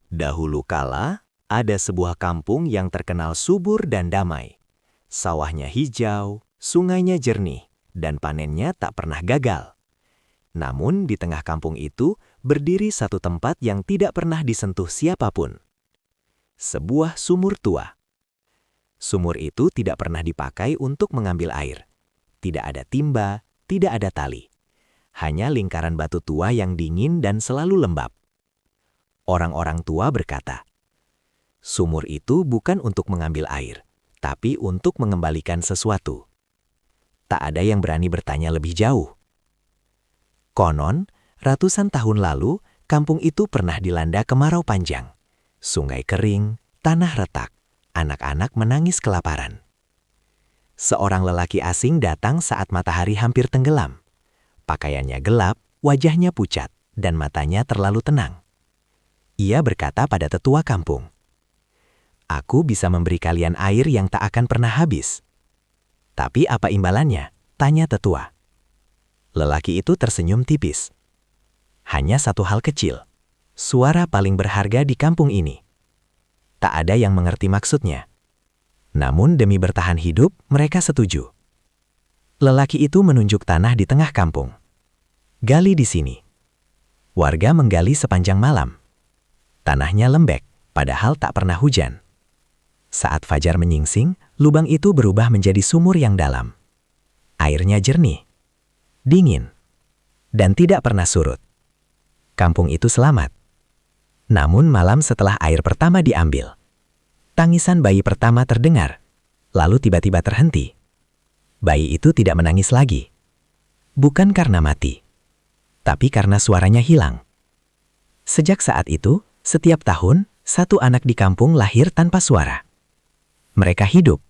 Dahulu kala, ada sebuah kampung yang terkenal subur dan damai. Sawahnya hijau, sungainya jernih, dan panennya tak pernah gagal. Namun di tengah kampung itu berdiri satu tempat yang tidak pernah disentuh siapapun. Sebuah sumur tua. Sumur itu tidak pernah dipakai untuk mengambil air. Tidak ada timba, tidak ada tali. Hanya lingkaran batu tua yang dingin dan selalu lembab. Orang-orang tua berkata, sumur itu bukan untuk mengambil air, tapi untuk mengembalikan sesuatu. Tak ada yang berani bertanya lebih jauh. Konon, ratusan tahun lalu, kampung itu pernah dilanda kemarau panjang. Sungai kering, tanah retak, anak-anak menangis kelaparan. Seorang lelaki asing datang saat matahari hampir tenggelam. Pakaiannya gelap, wajahnya pucat, dan matanya terlalu tenang. Ia berkata pada tetua kampung, "Aku bisa memberi kalian air yang tak akan pernah habis." "Tapi apa imbalannya?" tanya tetua. Lelaki itu tersenyum tipis. "Hanya satu hal kecil, suara paling berharga di kampung ini." Tak ada yang mengerti maksudnya. Namun demi bertahan hidup, mereka setuju. Lelaki itu menunjuk tanah di tengah kampung. "Gali di sini." Warga menggali sepanjang malam. Tanahnya lembek, padahal tak pernah hujan. Saat fajar menyingsing, lubang itu berubah menjadi sumur yang dalam. Airnya jernih, dingin, dan tidak pernah surut. Kampung itu selamat. Namun malam setelah air pertama diambil, tangisan bayi pertama terdengar, lalu tiba-tiba terhenti. Bayi itu tidak menangis lagi. Bukan karena mati, tapi karena suaranya hilang. Sejak saat itu, setiap tahun, satu anak di kampung lahir tanpa suara. Mereka hidup,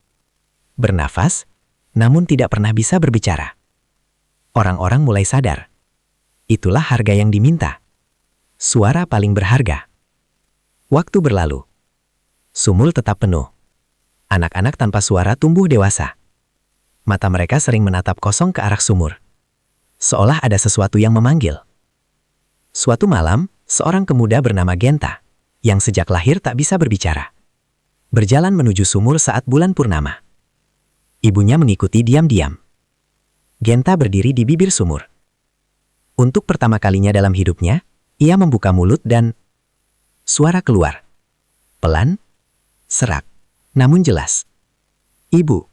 bernafas, namun tidak pernah bisa berbicara. Orang-orang mulai sadar. Itulah harga yang diminta. Suara paling berharga. Waktu berlalu. Sumur tetap penuh. Anak-anak tanpa suara tumbuh dewasa. Mata mereka sering menatap kosong ke arah sumur. Seolah ada sesuatu yang memanggil. Suatu malam, seorang pemuda bernama Genta, yang sejak lahir tak bisa berbicara, berjalan menuju sumur saat bulan purnama. Ibunya mengikuti diam-diam. Genta berdiri di bibir sumur. Untuk pertama kalinya dalam hidupnya, ia membuka mulut dan suara keluar. Pelan, serak, namun jelas. "Ibu."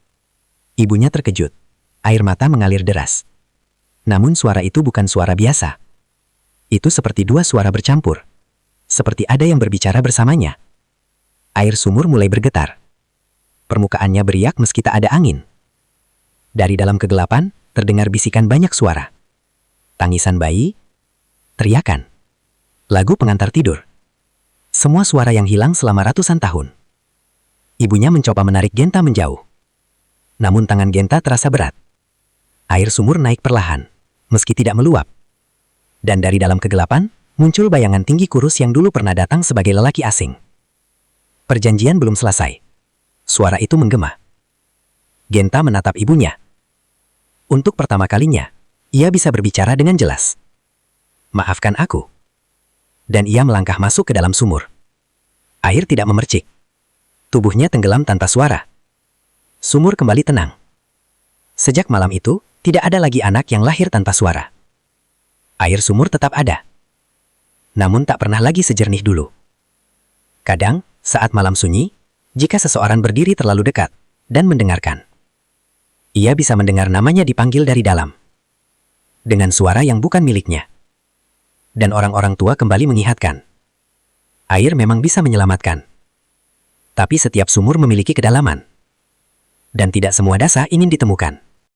Ibunya terkejut. Air mata mengalir deras. Namun suara itu bukan suara biasa. Itu seperti dua suara bercampur. Seperti ada yang berbicara bersamanya. Air sumur mulai bergetar. Permukaannya beriak meski tak ada angin. Dari dalam kegelapan, terdengar bisikan banyak suara. Tangisan bayi, teriakan, lagu pengantar tidur. Semua suara yang hilang selama ratusan tahun. Ibunya mencoba menarik Genta menjauh. Namun tangan Genta terasa berat. Air sumur naik perlahan, meski tidak meluap. Dan dari dalam kegelapan, muncul bayangan tinggi kurus yang dulu pernah datang sebagai lelaki asing. Perjanjian belum selesai. Suara itu menggema. Genta menatap ibunya. Untuk pertama kalinya, ia bisa berbicara dengan jelas. "Maafkan aku." Dan ia melangkah masuk ke dalam sumur. Air tidak memercik. Tubuhnya tenggelam tanpa suara. Sumur kembali tenang. Sejak malam itu, tidak ada lagi anak yang lahir tanpa suara. Air sumur tetap ada. Namun tak pernah lagi sejernih dulu. Kadang, saat malam sunyi, jika seseorang berdiri terlalu dekat dan mendengarkan, ia bisa mendengar namanya dipanggil dari dalam. Dengan suara yang bukan miliknya. Dan orang-orang tua kembali mengingatkan. Air memang bisa menyelamatkan. Tapi setiap sumur memiliki kedalaman. Dan tidak semua dasa ingin ditemukan.